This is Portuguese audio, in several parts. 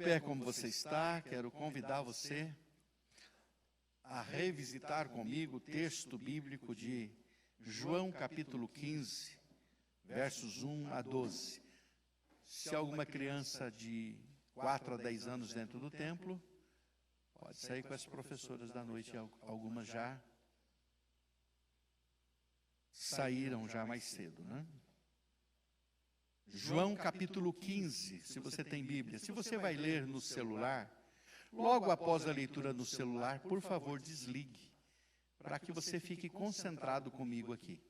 pé como você está, quero convidar você a revisitar comigo o texto bíblico de João capítulo 15, versos 1 a 12. Se alguma criança de 4 a 10 anos dentro do templo, pode sair com as professoras da noite, algumas já saíram já mais cedo, né? João capítulo 15, se você tem Bíblia, se você vai ler no celular, logo após a leitura no celular, por favor, desligue, para que você fique concentrado comigo aqui.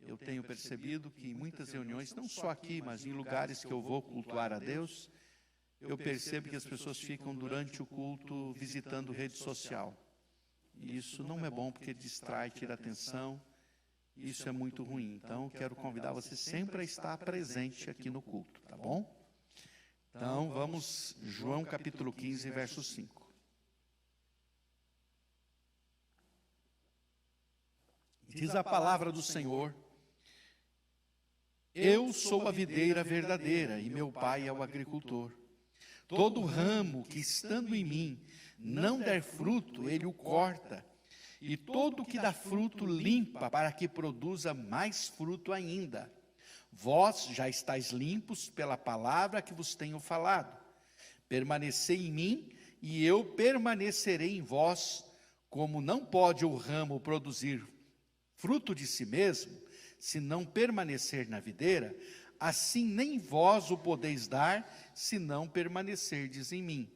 Eu tenho percebido que em muitas reuniões, não só aqui, mas em lugares que eu vou cultuar a Deus, eu percebo que as pessoas ficam durante o culto visitando rede social. E isso não é bom porque distrai, tira a atenção. Isso é muito ruim. Então, quero convidar você sempre a estar presente aqui no culto, tá bom? Então, vamos, João capítulo 15, verso 5. Diz a palavra do Senhor: Eu sou a videira verdadeira e meu pai é o agricultor. Todo ramo que estando em mim não der fruto, ele o corta. E todo o que dá fruto limpa, para que produza mais fruto ainda. Vós já estáis limpos pela palavra que vos tenho falado. Permanecei em mim, e eu permanecerei em vós. Como não pode o ramo produzir fruto de si mesmo, se não permanecer na videira, assim nem vós o podeis dar, se não permanecerdes em mim.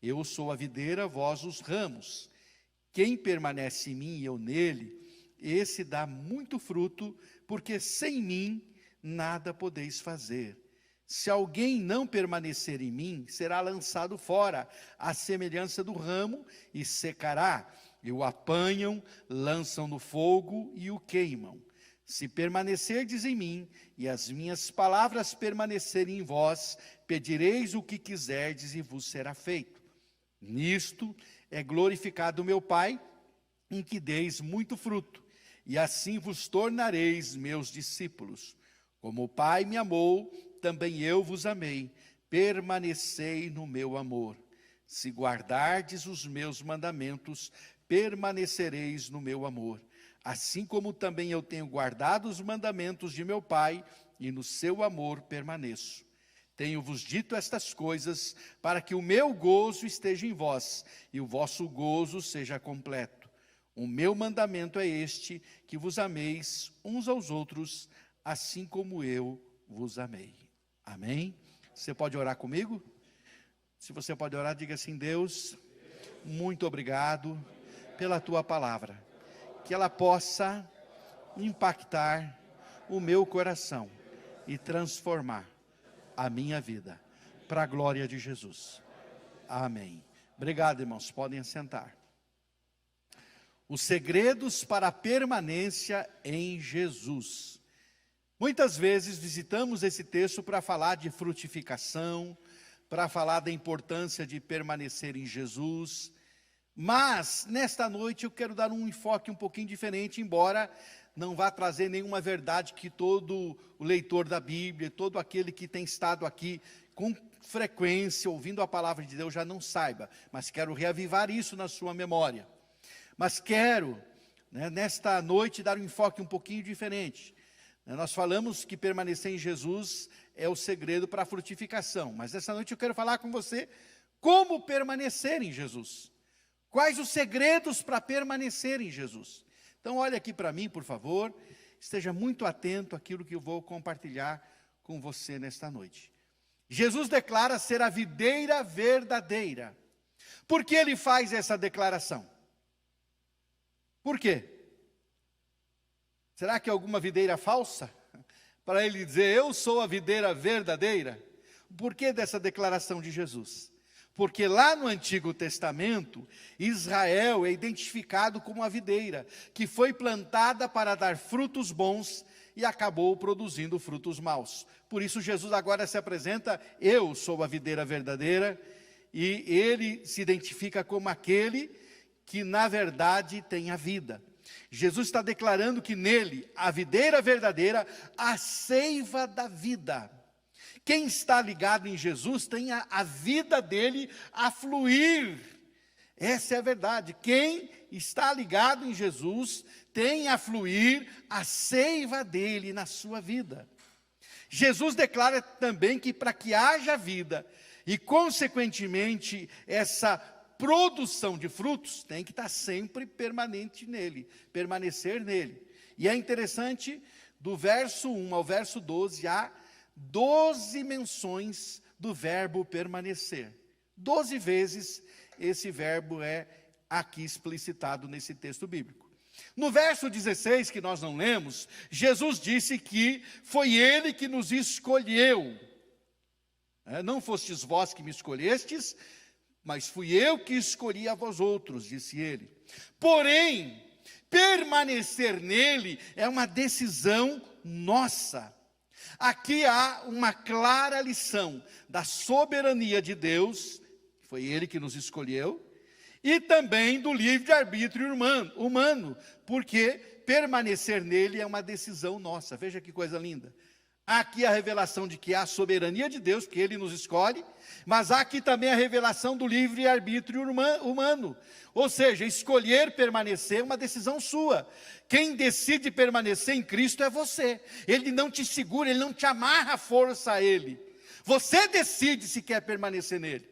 Eu sou a videira, vós os ramos. Quem permanece em mim e eu nele, esse dá muito fruto, porque sem mim nada podeis fazer. Se alguém não permanecer em mim, será lançado fora, à semelhança do ramo, e secará. E o apanham, lançam no fogo e o queimam. Se permanecerdes em mim, e as minhas palavras permanecerem em vós, pedireis o que quiserdes e vos será feito. Nisto é glorificado meu Pai, em que deis muito fruto, e assim vos tornareis meus discípulos. Como o Pai me amou, também eu vos amei. Permanecei no meu amor. Se guardardes os meus mandamentos, permanecereis no meu amor. Assim como também eu tenho guardado os mandamentos de meu Pai, e no seu amor permaneço. Tenho-vos dito estas coisas, para que o meu gozo esteja em vós, e o vosso gozo seja completo. O meu mandamento é este, que vos ameis uns aos outros, assim como eu vos amei. Amém? Você pode orar comigo? Se você pode orar, diga assim: Deus, muito obrigado pela tua palavra, que ela possa impactar o meu coração e transformar a minha vida, para a glória de Jesus. Amém. Obrigado, irmãos, podem assentar. Os segredos para a permanência em Jesus. Muitas vezes visitamos esse texto para falar de frutificação, para falar da importância de permanecer em Jesus, mas nesta noite eu quero dar um enfoque um pouquinho diferente, embora não vá trazer nenhuma verdade que todo o leitor da Bíblia, todo aquele que tem estado aqui com frequência, ouvindo a palavra de Deus, já não saiba. Mas quero reavivar isso na sua memória. Mas quero, nesta noite, dar um enfoque um pouquinho diferente. Nós falamos que permanecer em Jesus é o segredo para a frutificação. Mas nessa noite eu quero falar com você como permanecer em Jesus. Quais os segredos para permanecer em Jesus? Então, olhe aqui para mim, por favor, esteja muito atento àquilo que eu vou compartilhar com você nesta noite. Jesus declara ser a videira verdadeira. Por que ele faz essa declaração? Por quê? Será que é alguma videira falsa? Para ele dizer, eu sou a videira verdadeira? Por que dessa declaração de Jesus? Porque lá no Antigo Testamento, Israel é identificado como a videira, que foi plantada para dar frutos bons e acabou produzindo frutos maus. Por isso Jesus agora se apresenta, eu sou a videira verdadeira, e ele se identifica como aquele que na verdade tem a vida. Jesus está declarando que nele, a videira verdadeira, a seiva da vida. Quem está ligado em Jesus tem a vida dele a fluir. Essa é a verdade. Quem está ligado em Jesus tem a fluir a seiva dele na sua vida. Jesus declara também que para que haja vida e, consequentemente, essa produção de frutos, tem que estar sempre permanente nele, permanecer nele. E é interessante, do verso 1 ao verso 12, há 12 menções do verbo permanecer. 12 vezes esse verbo é aqui explicitado nesse texto bíblico. No verso 16, que nós não lemos, Jesus disse que foi Ele que nos escolheu. Não fostes vós que me escolhestes, mas fui eu que escolhi a vós outros, disse Ele. Porém, permanecer nele é uma decisão nossa. Aqui há uma clara lição da soberania de Deus, foi Ele que nos escolheu, e também do livre-arbítrio humano, porque permanecer nele é uma decisão nossa. Veja que coisa linda. Há aqui a revelação de que há a soberania de Deus, que Ele nos escolhe, mas há aqui também a revelação do livre-arbítrio humano. Ou seja, escolher permanecer é uma decisão sua. Quem decide permanecer em Cristo é você. Ele não te segura, Ele não te amarra a força a Ele. Você decide se quer permanecer nele.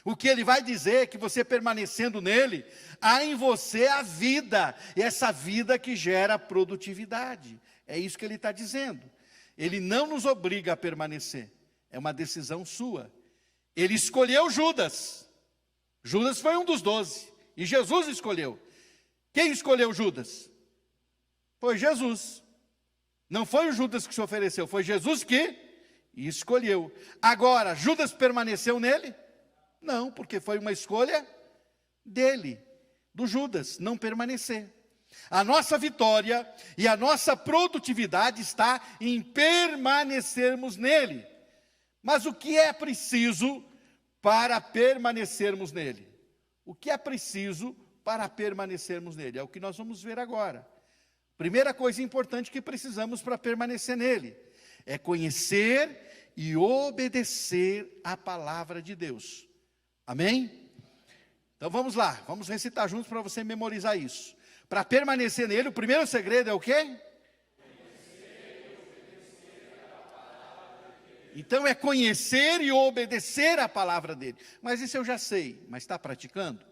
O que Ele vai dizer é que você permanecendo nele, há em você a vida, e essa vida que gera produtividade. É isso que Ele está dizendo. Ele não nos obriga a permanecer, é uma decisão sua. Ele escolheu Judas. Judas foi um dos 12, e Jesus escolheu. Quem escolheu Judas? Foi Jesus. Não foi o Judas que se ofereceu, foi Jesus que escolheu. Agora, Judas permaneceu nele? Não, porque foi uma escolha dele, do Judas, não permanecer. A nossa vitória e a nossa produtividade está em permanecermos nele. Mas o que é preciso para permanecermos nele? O que é preciso para permanecermos nele? É o que nós vamos ver agora. Primeira coisa importante que precisamos para permanecer nele é conhecer e obedecer a palavra de Deus. Amém? Então vamos lá, vamos recitar juntos para você memorizar isso. Para permanecer nele, o primeiro segredo é o quê? Então é conhecer e obedecer a palavra dele. Mas isso eu já sei, mas está praticando?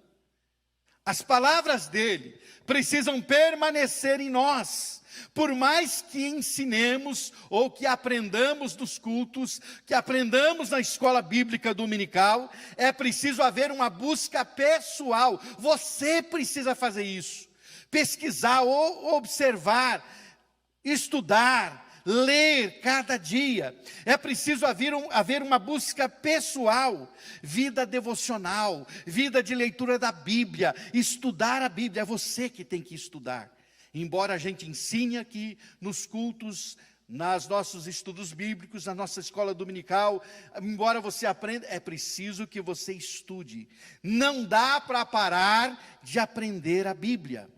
As palavras dele precisam permanecer em nós. Por mais que ensinemos ou que aprendamos nos cultos, que aprendamos na escola bíblica dominical, é preciso haver uma busca pessoal. Você precisa fazer isso. Pesquisar, ou observar, estudar, ler cada dia. É preciso haver uma busca pessoal, vida devocional, vida de leitura da Bíblia, estudar a Bíblia. É você que tem que estudar. Embora a gente ensine aqui nos cultos, nos nossos estudos bíblicos, na nossa escola dominical, embora você aprenda, é preciso que você estude. Não dá para parar de aprender a Bíblia.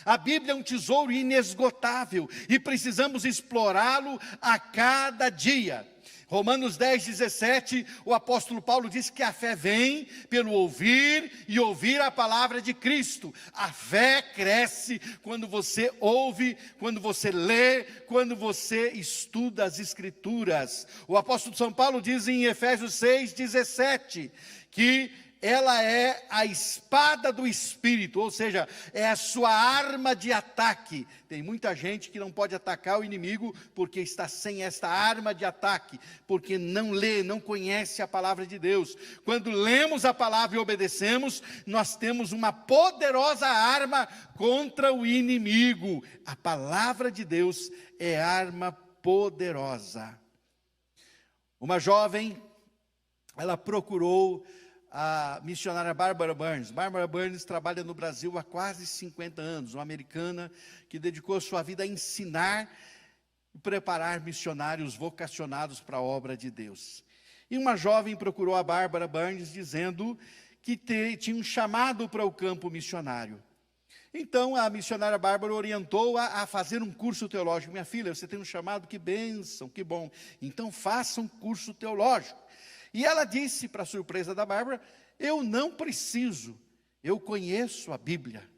A Bíblia é um tesouro inesgotável e precisamos explorá-lo a cada dia. Romanos 10:17, o apóstolo Paulo diz que a fé vem pelo ouvir e ouvir a palavra de Cristo. A fé cresce quando você ouve, quando você lê, quando você estuda as Escrituras. O apóstolo São Paulo diz em Efésios 6:17 que ela é a espada do Espírito, ou seja, é a sua arma de ataque. Tem muita gente que não pode atacar o inimigo porque está sem esta arma de ataque, porque não lê, não conhece a palavra de Deus. Quando lemos a palavra e obedecemos, nós temos uma poderosa arma contra o inimigo. A palavra de Deus é arma poderosa. Uma jovem, ela procurou a missionária Barbara Burns. Barbara Burns trabalha no Brasil há quase 50 anos, uma americana que dedicou sua vida a ensinar e preparar missionários vocacionados para a obra de Deus. E uma jovem procurou a Barbara Burns dizendo que tinha um chamado para o campo missionário. Então, a missionária Bárbara orientou a fazer um curso teológico. Minha filha, você tem um chamado, que bênção, que bom. Então, faça um curso teológico. E ela disse, para surpresa da Bárbara, eu não preciso, eu conheço a Bíblia.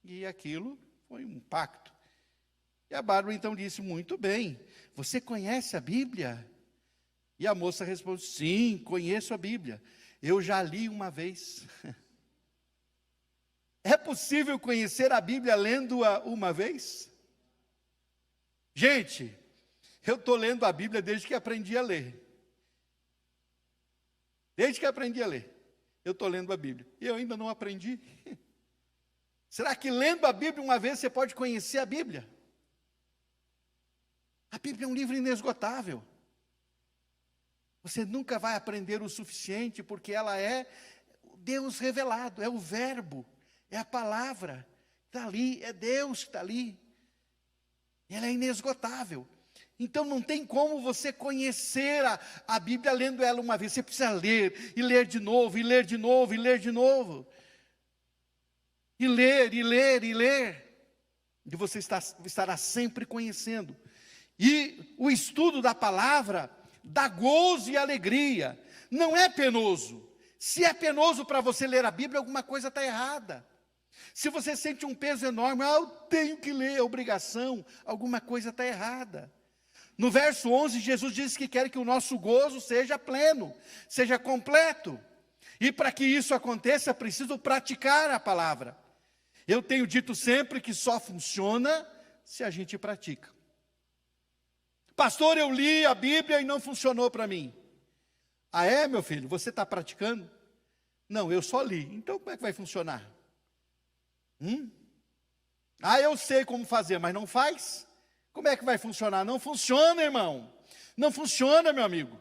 E aquilo foi um pacto. E a Bárbara então disse, muito bem, você conhece a Bíblia? E a moça respondeu, sim, conheço a Bíblia. Eu já li uma vez. É possível conhecer a Bíblia lendo-a uma vez? Gente, eu estou lendo a Bíblia desde que aprendi a ler. Desde que aprendi a ler, eu estou lendo a Bíblia. E eu ainda não aprendi. Será que lendo a Bíblia uma vez você pode conhecer a Bíblia? A Bíblia é um livro inesgotável. Você nunca vai aprender o suficiente, porque ela é Deus revelado, é o verbo. É a palavra, está ali, é Deus que está ali. Ela é inesgotável. Então não tem como você conhecer a Bíblia lendo ela uma vez. Você precisa ler, e ler de novo, e ler de novo, e ler de novo. E ler, e ler, e ler. E você estará sempre conhecendo. E o estudo da palavra dá gozo e alegria. Não é penoso. Se é penoso para você ler a Bíblia, alguma coisa está errada. Se você sente um peso enorme, eu tenho que ler, é obrigação, alguma coisa está errada. No verso 11, Jesus diz que quer que o nosso gozo seja pleno, seja completo. E para que isso aconteça, é preciso praticar a palavra. Eu tenho dito sempre que só funciona se a gente pratica. Pastor, eu li a Bíblia e não funcionou para mim. Ah, é, meu filho? Você está praticando? Não, eu só li. Então como é que vai funcionar? Ah, eu sei como fazer, mas não faz? Como é que vai funcionar? Não funciona, irmão. Não funciona, meu amigo.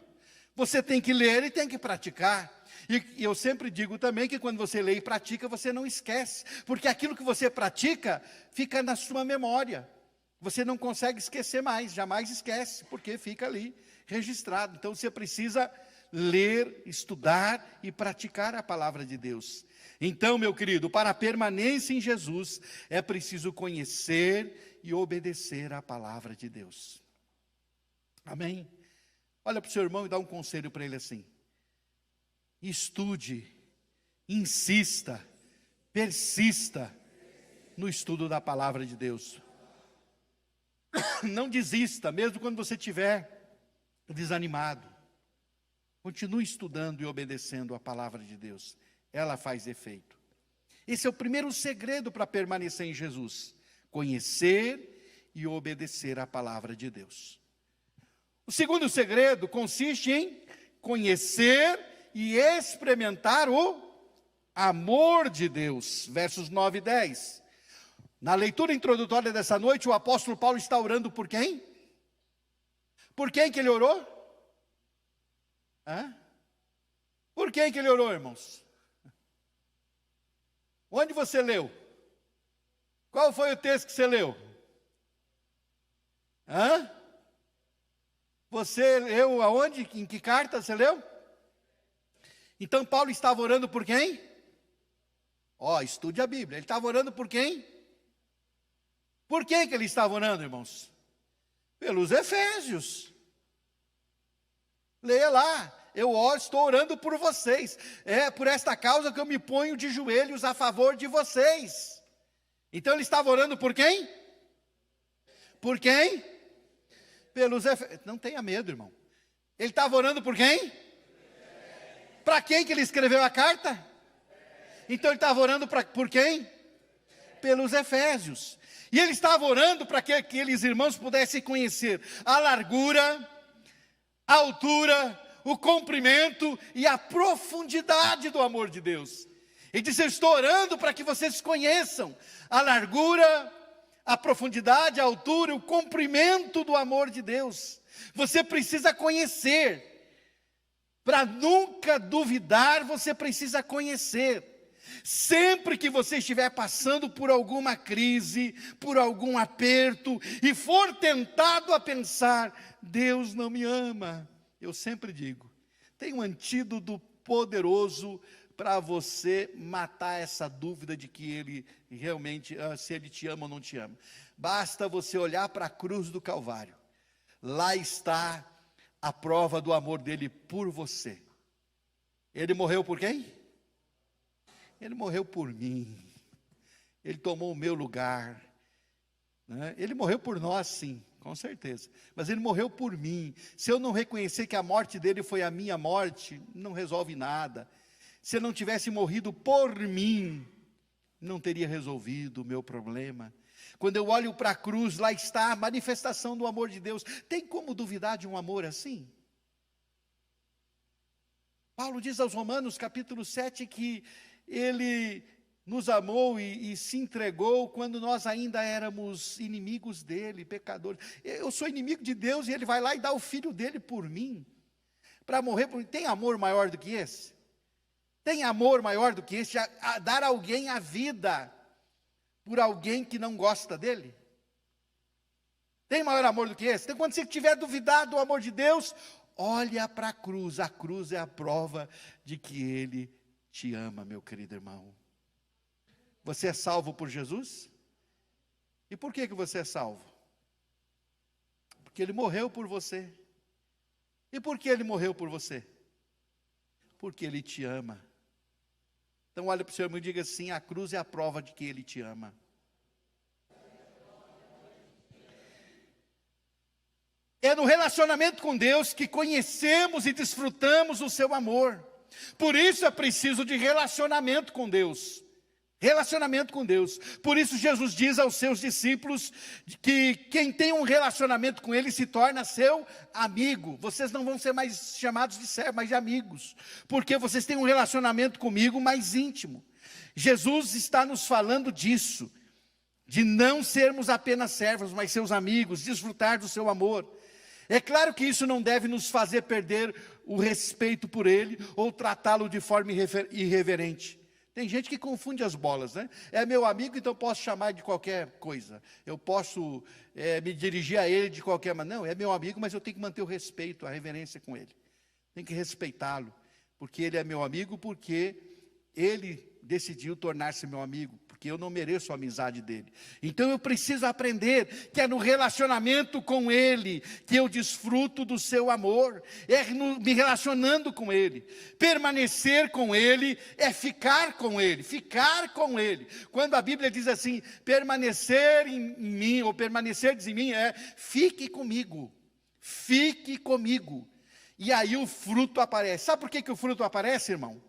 Você tem que ler e tem que praticar. E eu sempre digo também que quando você lê e pratica, você não esquece. Porque aquilo que você pratica fica na sua memória. Você não consegue esquecer mais, jamais esquece, porque fica ali registrado. Então você precisa ler, estudar e praticar a palavra de Deus. Então, meu querido, para a permanência em Jesus, é preciso conhecer e obedecer à palavra de Deus. Amém? Olha para o seu irmão e dá um conselho para ele assim. Estude, insista, persista no estudo da palavra de Deus. Não desista, mesmo quando você estiver desanimado. Continue estudando e obedecendo a palavra de Deus. Ela faz efeito. Esse é o primeiro segredo para permanecer em Jesus. Conhecer e obedecer a palavra de Deus. O segundo segredo consiste em conhecer e experimentar o amor de Deus. Versos 9 e 10. Na leitura introdutória dessa noite, o apóstolo Paulo está orando por quem? Por quem que ele orou? Por quem que ele orou, irmãos? Onde você leu? Qual foi o texto que você leu? Você leu aonde? Em que carta você leu? Então Paulo estava orando por quem? Estude a Bíblia. Ele estava orando por quem? Por quem que ele estava orando, irmãos? Pelos Efésios. Leia lá. Estou orando por vocês. É por esta causa que eu me ponho de joelhos a favor de vocês. Então ele estava orando por quem? Por quem? Pelos Efésios. Não tenha medo, irmão. Ele estava orando por quem? Para quem que ele escreveu a carta? Então ele estava orando por quem? Pelos Efésios. E ele estava orando para que aqueles irmãos pudessem conhecer a largura, a altura, o comprimento e a profundidade do amor de Deus. Ele disse, eu estou orando para que vocês conheçam a largura, a profundidade, a altura, o comprimento do amor de Deus. Você precisa conhecer. Para nunca duvidar, você precisa conhecer. Sempre que você estiver passando por alguma crise, por algum aperto, e for tentado a pensar, Deus não me ama, eu sempre digo, tem um antídoto poderoso para você matar essa dúvida de que ele realmente, se ele te ama ou não te ama. Basta você olhar para a cruz do Calvário. Lá está a prova do amor dele por você. Ele morreu por quem? Ele morreu por mim. Ele tomou o meu lugar. Né? Ele morreu por nós, sim, com certeza. Mas ele morreu por mim. Se eu não reconhecer que a morte dele foi a minha morte, não resolve nada. Se ele não tivesse morrido por mim, não teria resolvido o meu problema. Quando eu olho para a cruz, lá está a manifestação do amor de Deus. Tem como duvidar de um amor assim? Paulo diz aos Romanos, capítulo 7, que ele nos amou e se entregou quando nós ainda éramos inimigos dele, pecadores. Eu sou inimigo de Deus e ele vai lá e dá o filho dele por mim, para morrer por mim. Tem amor maior do que esse? Tem amor maior do que esse? A dar a alguém a vida por alguém que não gosta dele? Tem maior amor do que esse? Então, quando você tiver duvidado do amor de Deus, olha para a cruz é a prova de que Ele te ama, meu querido irmão. Você é salvo por Jesus? E por que você é salvo? Porque Ele morreu por você. E por que Ele morreu por você? Porque Ele te ama. Então olha para o seu irmão e diga assim: a cruz é a prova de que Ele te ama. É no relacionamento com Deus que conhecemos e desfrutamos o seu amor. Por isso é preciso de relacionamento com Deus. Relacionamento com Deus. Por isso Jesus diz aos seus discípulos que quem tem um relacionamento com Ele se torna seu amigo. Vocês não vão ser mais chamados de servos, mas de amigos. Porque vocês têm um relacionamento comigo mais íntimo. Jesus está nos falando disso. De não sermos apenas servos, mas seus amigos, desfrutar do seu amor. É claro que isso não deve nos fazer perder o respeito por Ele ou tratá-lo de forma irreverente. Tem gente que confunde as bolas, né? É meu amigo, então eu posso chamar de qualquer coisa. Eu posso me dirigir a ele de qualquer maneira. Não, é meu amigo, mas eu tenho que manter o respeito, a reverência com ele. Tenho que respeitá-lo, porque ele é meu amigo, porque ele decidiu tornar-se meu amigo, porque eu não mereço a amizade dele. Então eu preciso aprender que é no relacionamento com Ele que eu desfruto do seu amor, me relacionando com Ele. Permanecer com Ele é ficar com Ele, ficar com Ele. Quando a Bíblia diz assim, permanecer em mim, ou permanecerdes em mim, fique comigo, fique comigo. E aí o fruto aparece. Sabe por que o fruto aparece, irmão?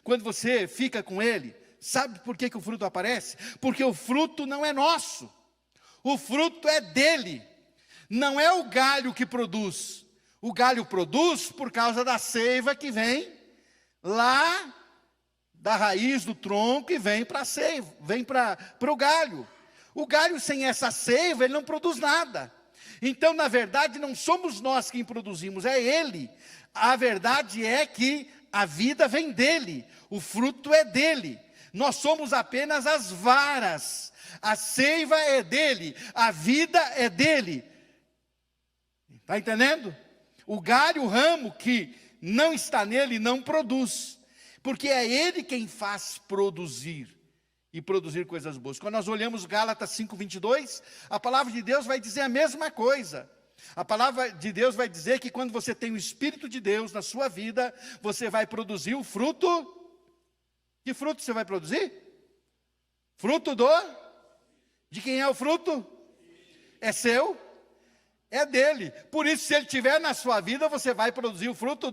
Quando você fica com Ele, sabe por que o fruto aparece? Porque o fruto não é nosso, o fruto é dele, não é o galho que produz. O galho produz por causa da seiva que vem lá da raiz do tronco e vem para a seiva, vem para o galho. O galho sem essa seiva, ele não produz nada. Então, na verdade, não somos nós quem produzimos, é Ele. A verdade é que a vida vem dele, o fruto é dele. Nós somos apenas as varas. A seiva é dele, a vida é dele. Está entendendo? O galho, o ramo que não está nele, não produz. Porque é ele quem faz produzir. E produzir coisas boas. Quando nós olhamos Gálatas 5:22, a palavra de Deus vai dizer a mesma coisa. A palavra de Deus vai dizer que quando você tem o Espírito de Deus na sua vida, você vai produzir o fruto. Que fruto você vai produzir? Fruto de quem é o fruto? É seu? É dele. Por isso, se ele estiver na sua vida, você vai produzir o fruto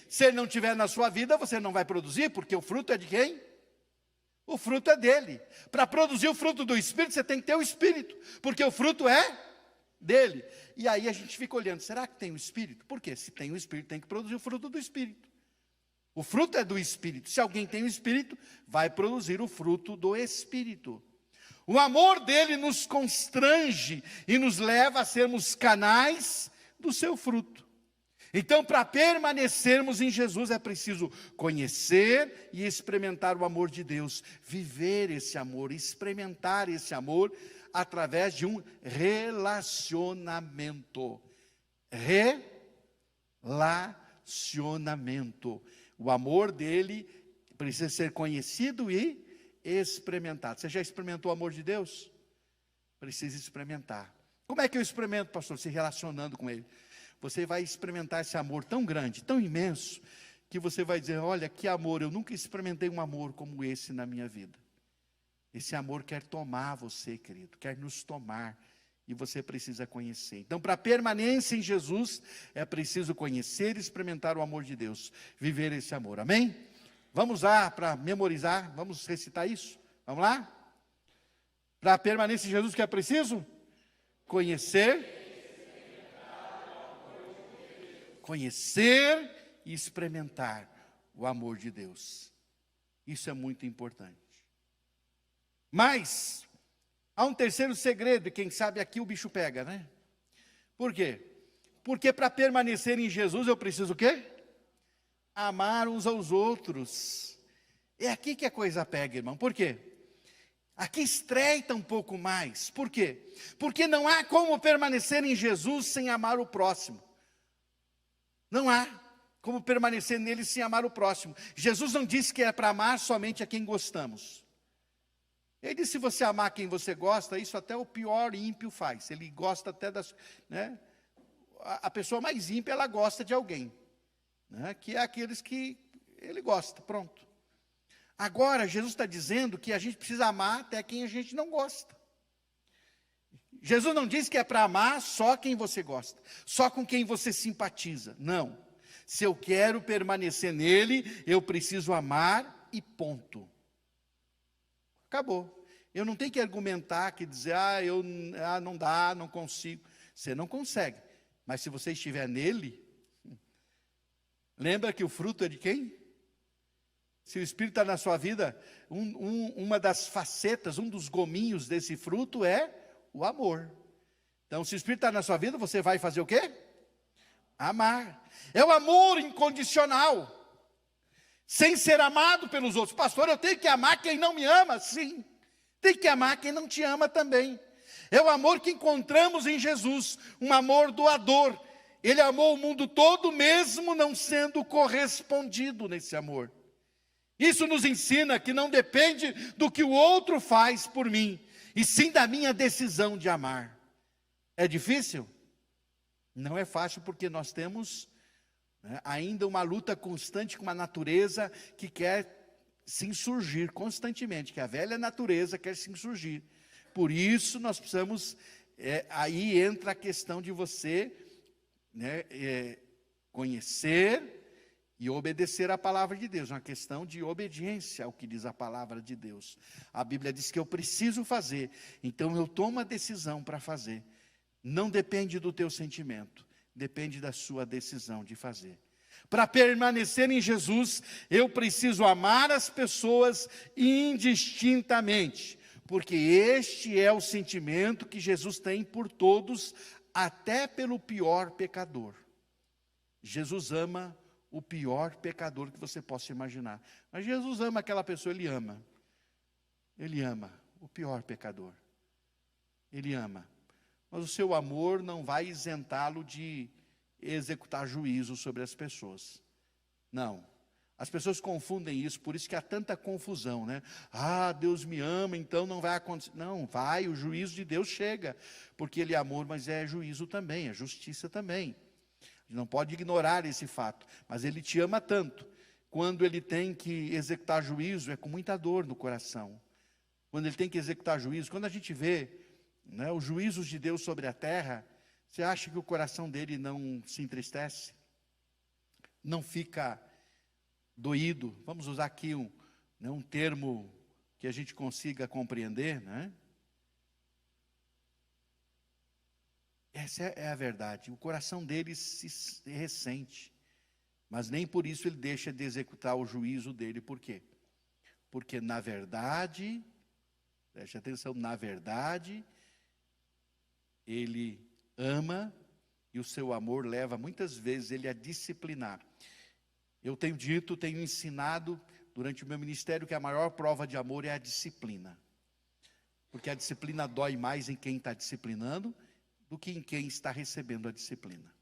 Se ele não estiver na sua vida, você não vai produzir, porque o fruto é de quem? O fruto é dele. Para produzir o fruto do Espírito, você tem que ter o Espírito, porque o fruto é dele. E aí a gente fica olhando, será que tem o Espírito? Por quê? Se tem o Espírito, tem que produzir o fruto do Espírito. O fruto é do Espírito. Se alguém tem o Espírito, vai produzir o fruto do Espírito. O amor dele nos constrange e nos leva a sermos canais do seu fruto. Então, para permanecermos em Jesus, é preciso conhecer e experimentar o amor de Deus, viver esse amor, experimentar esse amor através de um relacionamento. Relacionamento. O amor dele precisa ser conhecido e experimentado. Você já experimentou o amor de Deus? Precisa experimentar. Como é que eu experimento, pastor? Se relacionando com Ele. Você vai experimentar esse amor tão grande, tão imenso, que você vai dizer, olha, que amor, eu nunca experimentei um amor como esse na minha vida. Esse amor quer tomar você, querido, quer nos tomar, e você precisa conhecer. Então, para a permanência em Jesus, é preciso conhecer e experimentar o amor de Deus, viver esse amor, amém? Vamos lá para memorizar, vamos recitar isso? Vamos lá? Para a permanência em Jesus, o que é preciso? Conhecer e experimentar o amor de Deus. Isso é muito importante. Mas há um terceiro segredo, e quem sabe aqui o bicho pega, né? Por quê? Porque para permanecer em Jesus eu preciso o quê? Amar uns aos outros. É aqui que a coisa pega, irmão. Por quê? Aqui estreita um pouco mais. Por quê? Porque não há como permanecer em Jesus sem amar o próximo. Não há como permanecer nele sem amar o próximo. Jesus não disse que é para amar somente a quem gostamos. Ele disse, se você amar quem você gosta, isso até o pior ímpio faz. Ele gosta até das... né? A pessoa mais ímpia, ela gosta de alguém. Né? Que é aqueles que ele gosta, pronto. Agora, Jesus está dizendo que a gente precisa amar até quem a gente não gosta. Jesus não diz que é para amar só quem você gosta, só com quem você simpatiza. Não. Se eu quero permanecer nele, eu preciso amar e ponto. Acabou. Eu não tenho que argumentar, que dizer, não dá, não consigo. Você não consegue. Mas se você estiver nele, lembra que o fruto é de quem? Se o Espírito está na sua vida, uma das facetas, um dos gominhos desse fruto é o amor. Então, se o Espírito está na sua vida, você vai fazer o quê? Amar. É o amor incondicional. Sem ser amado pelos outros. Pastor, eu tenho que amar quem não me ama? Sim. Tem que amar quem não te ama também. É o amor que encontramos em Jesus. Um amor doador. Ele amou o mundo todo, mesmo não sendo correspondido nesse amor. Isso nos ensina que não depende do que o outro faz por mim, e sim da minha decisão de amar. É difícil? Não é fácil, porque nós temos ainda uma luta constante com uma natureza que quer se insurgir constantemente, que a velha natureza quer se insurgir. Por isso nós precisamos, aí entra a questão de você conhecer e obedecer a palavra de Deus, uma questão de obediência ao que diz a palavra de Deus. A Bíblia diz que eu preciso fazer, então eu tomo a decisão para fazer. Não depende do teu sentimento, depende da sua decisão de fazer. Para permanecer em Jesus, eu preciso amar as pessoas indistintamente, porque este é o sentimento que Jesus tem por todos, até pelo pior pecador. Jesus ama o pior pecador que você possa imaginar. Mas Jesus ama aquela pessoa, Ele ama. Ele ama o pior pecador. Ele ama. Mas o seu amor não vai isentá-lo de executar juízo sobre as pessoas. Não. As pessoas confundem isso, por isso que há tanta confusão, né? Deus me ama, então não vai acontecer. Não, vai, o juízo de Deus chega. Porque Ele é amor, mas é juízo também, é justiça também. Não pode ignorar esse fato, mas Ele te ama tanto. Quando Ele tem que executar juízo, é com muita dor no coração. Quando Ele tem que executar juízo, quando a gente vê os juízos de Deus sobre a terra, você acha que o coração dele não se entristece? Não fica doído? Vamos usar aqui um termo que a gente consiga compreender, né? Essa é a verdade. O coração dele se ressente, mas nem por isso ele deixa de executar o juízo dele. Por quê? Porque na verdade, preste atenção, na verdade, ele ama, e o seu amor leva muitas vezes ele a disciplinar. Eu tenho dito, tenho ensinado durante o meu ministério que a maior prova de amor é a disciplina. Porque a disciplina dói mais em quem está disciplinando do que em quem está recebendo a disciplina.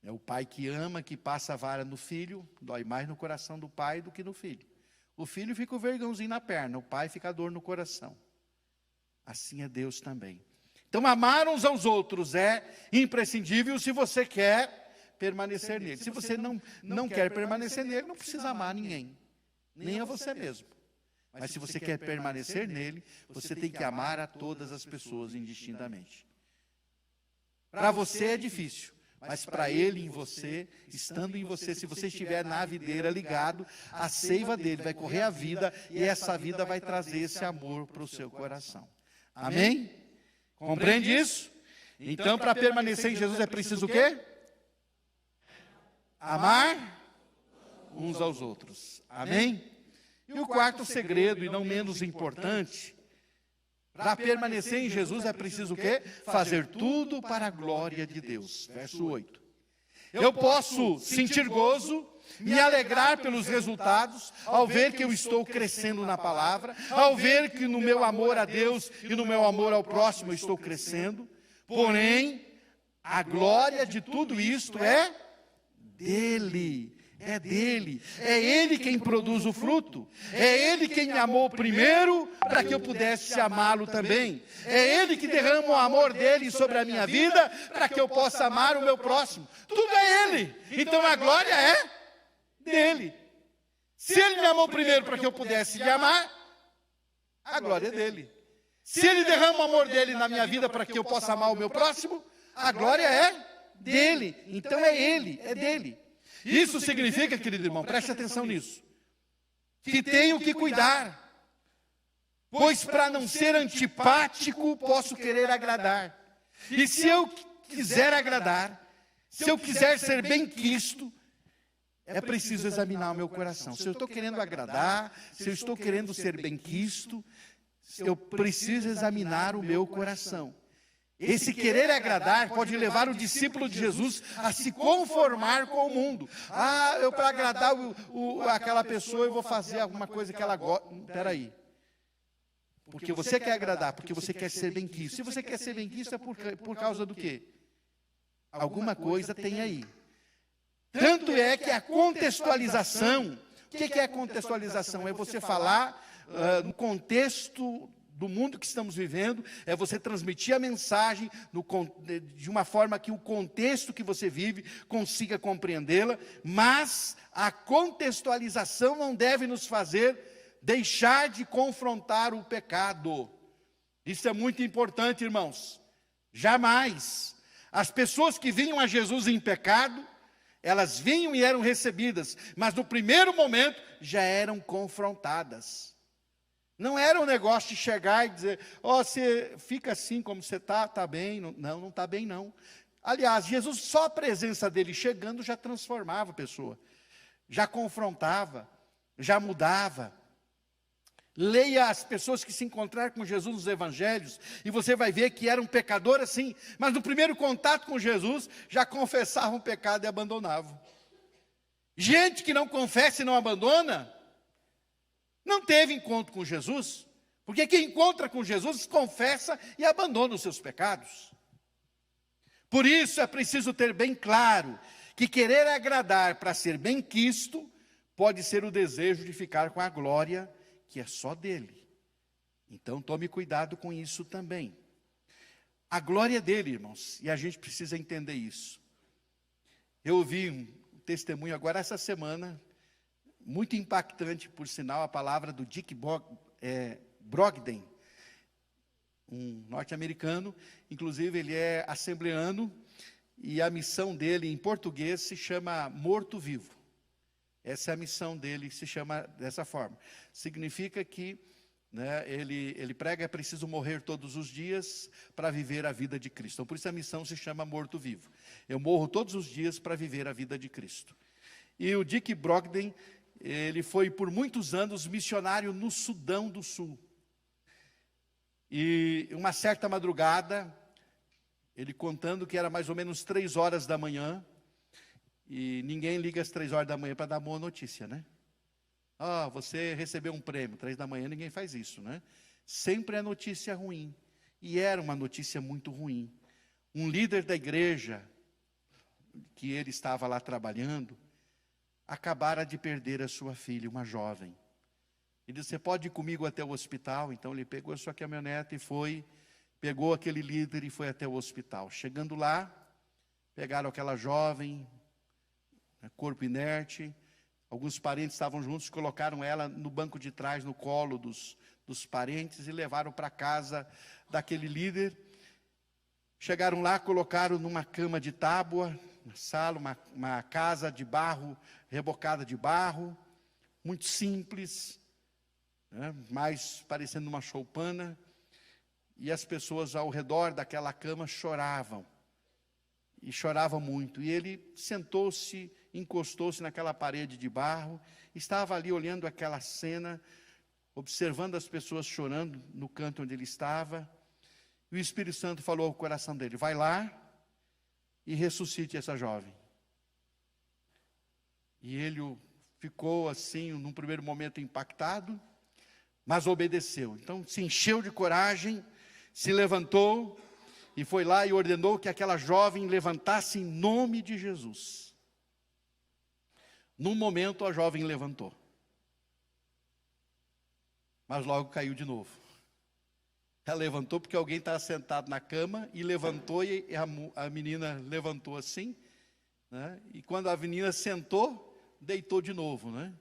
É o pai que ama, que passa a vara no filho, dói mais no coração do pai do que no filho. O filho fica o vergãozinho na perna, o pai fica a dor no coração. Assim é Deus também. Então, amar uns aos outros é imprescindível se você quer permanecer nele. Se você não quer permanecer nele, não precisa amar ninguém, nem a você mesmo. Mas se você quer permanecer nele, você tem que amar a todas as pessoas indistintamente. Para você é difícil, mas para ele em você, estando em você, se você estiver na videira ligado, a seiva dele vai correr a vida e essa vida vai trazer esse amor para o seu coração. Amém? Compreende isso? Então, para permanecer em Jesus é preciso o quê? Amar uns aos outros. Amém? E o quarto segredo, e não menos importante, para permanecer em Jesus é preciso o quê? Fazer tudo para a glória de Deus. Verso 8. Eu posso sentir gozo, me alegrar pelos resultados, ao ver que eu estou crescendo na palavra, ao ver que no meu amor a Deus e no meu amor ao próximo eu estou crescendo. Porém, a glória de tudo isto é dele. É dele, é ele quem produz o fruto, é ele quem me amou primeiro para que eu pudesse amá-lo também, é ele que derrama o amor dele sobre a minha vida para que eu possa amar o meu próximo, tudo é ele, então a glória é dele. Se ele me amou primeiro para que eu pudesse lhe amar, a glória é dele. Se ele derrama o amor dele na minha vida para que eu possa amar o meu próximo, a glória é dele, então é ele, é dele. Isso significa, querido irmão, preste atenção nisso, que tenho que cuidar, pois para não ser antipático, posso querer agradar. E se eu quiser agradar, se eu quiser ser bem-quisto, é preciso examinar o meu coração. Se eu estou querendo agradar, se eu estou querendo ser bem-quisto, eu preciso examinar o meu coração. Esse querer agradar pode levar o discípulo de Jesus a se conformar com o mundo. Eu para agradar aquela pessoa eu vou fazer alguma coisa que ela gosta. Espera aí. Porque você quer agradar, porque você quer ser bem-quisto. Se você quer ser bem-quisto é por causa do quê? Alguma coisa tem aí. Tanto é que a contextualização, o que é a contextualização? É você falar no contexto do mundo que estamos vivendo, é você transmitir a mensagem de uma forma que o contexto que você vive consiga compreendê-la, mas a contextualização não deve nos fazer deixar de confrontar o pecado. Isso é muito importante, irmãos. Jamais. As pessoas que vinham a Jesus em pecado, elas vinham e eram recebidas, mas no primeiro momento já eram confrontadas. Não era um negócio de chegar e dizer, você fica assim como você está bem. Não está bem não. Aliás, Jesus, só a presença dele chegando já transformava a pessoa. Já confrontava, já mudava. Leia as pessoas que se encontraram com Jesus nos evangelhos, e você vai ver que eram pecadores sim, mas no primeiro contato com Jesus, já confessavam o pecado e abandonavam. Gente que não confessa e não abandona, não teve encontro com Jesus, porque quem encontra com Jesus confessa e abandona os seus pecados. Por isso é preciso ter bem claro que querer agradar para ser bem-quisto pode ser o desejo de ficar com a glória que é só dele. Então tome cuidado com isso também. A glória é dele, irmãos, e a gente precisa entender isso. Eu ouvi um testemunho agora essa semana, muito impactante, por sinal, a palavra do Dick Brogden, um norte-americano, inclusive ele é assembleano, e a missão dele em português se chama Morto-Vivo. Essa é a missão dele, se chama dessa forma. Significa que ele prega, é preciso morrer todos os dias para viver a vida de Cristo. Então, por isso a missão se chama Morto-Vivo. Eu morro todos os dias para viver a vida de Cristo. E o Dick Brogden, ele foi por muitos anos missionário no Sudão do Sul. E uma certa madrugada, ele contando que era mais ou menos 3 horas da manhã, e ninguém liga às 3 horas da manhã para dar boa notícia, né? Você recebeu um prêmio, 3 da manhã, ninguém faz isso, né? Sempre é notícia ruim. E era uma notícia muito ruim. Um líder da igreja, que ele estava lá trabalhando, acabara de perder a sua filha, uma jovem. Ele disse: você pode ir comigo até o hospital? Então ele pegou a sua caminhonete e foi, pegou aquele líder e foi até o hospital. Chegando lá, pegaram aquela jovem, corpo inerte, alguns parentes estavam juntos, colocaram ela no banco de trás, no colo dos parentes, e levaram para casa daquele líder. Chegaram lá, colocaram numa cama de tábua, na sala, uma casa de barro, rebocada de barro, muito simples, né, mais parecendo uma choupana, e as pessoas ao redor daquela cama choravam, e choravam muito, e ele sentou-se, encostou-se naquela parede de barro, estava ali olhando aquela cena, observando as pessoas chorando no canto onde ele estava, e o Espírito Santo falou ao coração dele: vai lá e ressuscite essa jovem. E ele ficou assim, num primeiro momento impactado, mas obedeceu. Então se encheu de coragem, se levantou e foi lá e ordenou que aquela jovem levantasse em nome de Jesus. Num momento a jovem levantou, mas logo caiu de novo. Ela levantou porque alguém estava sentado na cama e levantou, e a menina levantou assim, né? E quando a menina sentou, deitou de novo, né?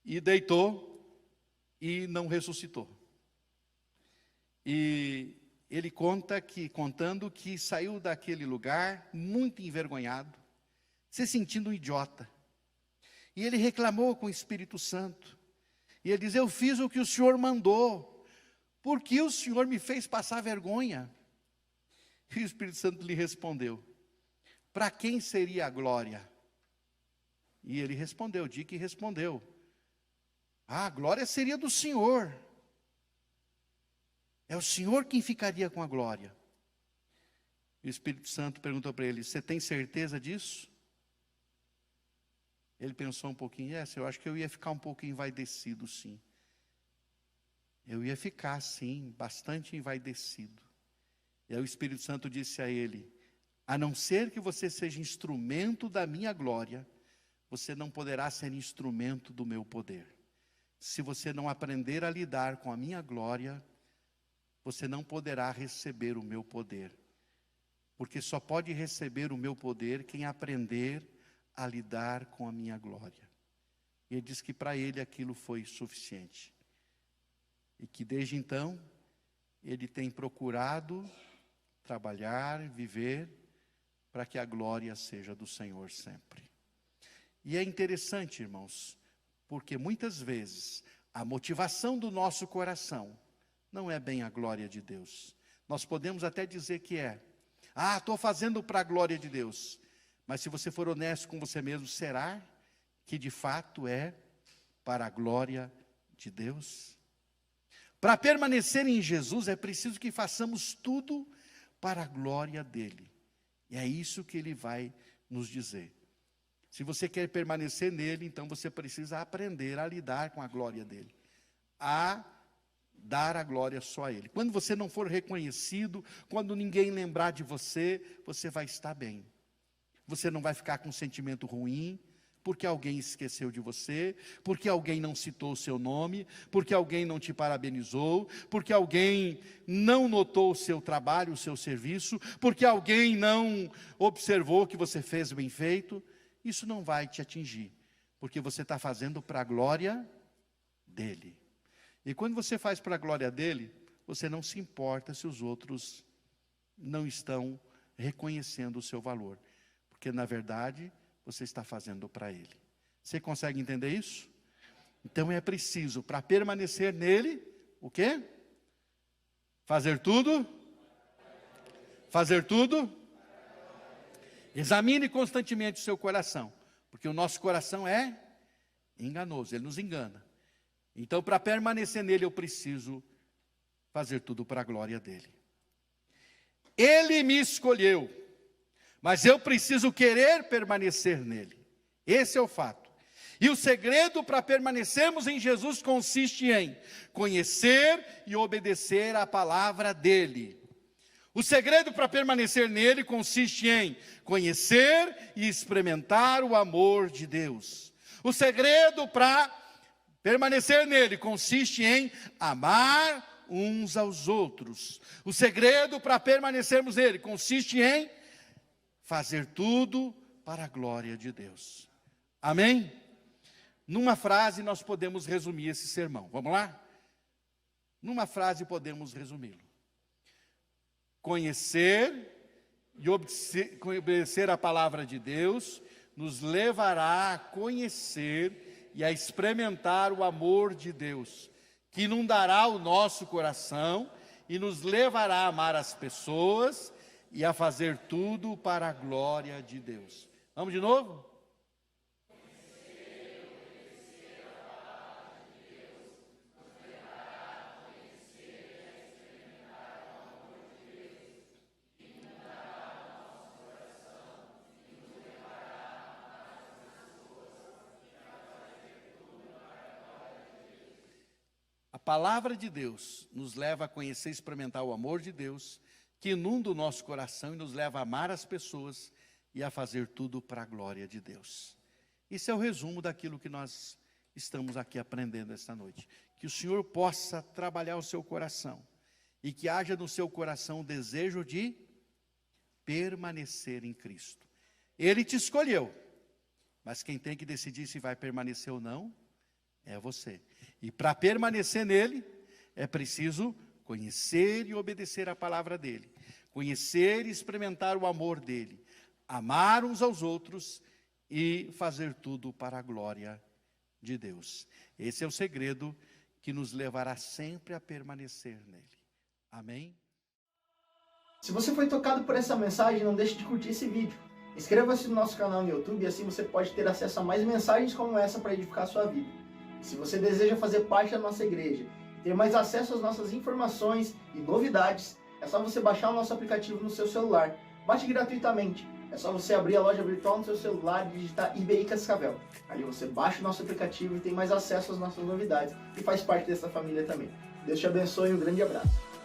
E deitou e não ressuscitou. E ele contando que saiu daquele lugar muito envergonhado, se sentindo um idiota. E ele reclamou com o Espírito Santo. E ele diz: eu fiz o que o Senhor mandou. Por que o Senhor me fez passar vergonha? E o Espírito Santo lhe respondeu: para quem seria a glória? E ele respondeu, Dick respondeu: a glória seria do Senhor. É o Senhor quem ficaria com a glória. E o Espírito Santo perguntou para ele: você tem certeza disso? Ele pensou um pouquinho: eu acho que eu ia ficar um pouco envaidecido, sim. Eu ia ficar, sim, bastante envaidecido. E aí o Espírito Santo disse a ele: a não ser que você seja instrumento da minha glória, você não poderá ser instrumento do meu poder. Se você não aprender a lidar com a minha glória, você não poderá receber o meu poder. Porque só pode receber o meu poder quem aprender a lidar com a minha glória. E ele disse que para ele aquilo foi suficiente. E que desde então, ele tem procurado trabalhar, viver, para que a glória seja do Senhor sempre. E é interessante, irmãos, porque muitas vezes a motivação do nosso coração não é bem a glória de Deus. Nós podemos até dizer que é: estou fazendo para a glória de Deus. Mas se você for honesto com você mesmo, será que de fato é para a glória de Deus? Para permanecer em Jesus é preciso que façamos tudo para a glória dele. E é isso que ele vai nos dizer. Se você quer permanecer nele, então você precisa aprender a lidar com a glória dele, a dar a glória só a ele. Quando você não for reconhecido, quando ninguém lembrar de você, você vai estar bem. Você não vai ficar com um sentimento ruim, porque alguém esqueceu de você, porque alguém não citou o seu nome, porque alguém não te parabenizou, porque alguém não notou o seu trabalho, o seu serviço, porque alguém não observou que você fez bem feito. Isso não vai te atingir, porque você está fazendo para a glória dele. E quando você faz para a glória dele, você não se importa se os outros não estão reconhecendo o seu valor, porque na verdade você está fazendo para ele. Você consegue entender isso? Então é preciso, para permanecer nele, o quê? Fazer tudo? Fazer tudo? Examine constantemente o seu coração, porque o nosso coração é enganoso, ele nos engana. Então, para permanecer nele, eu preciso fazer tudo para a glória dele. Ele me escolheu, mas eu preciso querer permanecer nele. Esse é o fato. E o segredo para permanecermos em Jesus consiste em conhecer e obedecer a palavra dele. O segredo para permanecer nele consiste em conhecer e experimentar o amor de Deus. O segredo para permanecer nele consiste em amar uns aos outros. O segredo para permanecermos nele consiste em fazer tudo para a glória de Deus. Amém? Numa frase nós podemos resumir esse sermão. Vamos lá? Numa frase podemos resumi-lo. Conhecer e obedecer a palavra de Deus nos levará a conhecer e a experimentar o amor de Deus, que inundará o nosso coração e nos levará a amar as pessoas e a fazer tudo para a glória de Deus. Vamos de novo? A palavra de Deus nos leva a conhecer e experimentar o amor de Deus, que inunda o nosso coração e nos leva a amar as pessoas e a fazer tudo para a glória de Deus. Esse é o resumo daquilo que nós estamos aqui aprendendo esta noite. Que o Senhor possa trabalhar o seu coração e que haja no seu coração o desejo de permanecer em Cristo. Ele te escolheu, mas quem tem que decidir se vai permanecer ou não é você. E para permanecer nele, é preciso conhecer e obedecer a palavra dele. Conhecer e experimentar o amor dele. Amar uns aos outros e fazer tudo para a glória de Deus. Esse é o segredo que nos levará sempre a permanecer nele. Amém? Se você foi tocado por essa mensagem, não deixe de curtir esse vídeo. Inscreva-se no nosso canal no YouTube e assim você pode ter acesso a mais mensagens como essa para edificar a sua vida. Se você deseja fazer parte da nossa igreja e ter mais acesso às nossas informações e novidades, é só você baixar o nosso aplicativo no seu celular. Baixe gratuitamente. É só você abrir a loja virtual no seu celular e digitar IBI Cascavel. Ali você baixa o nosso aplicativo e tem mais acesso às nossas novidades e faz parte dessa família também. Deus te abençoe e um grande abraço.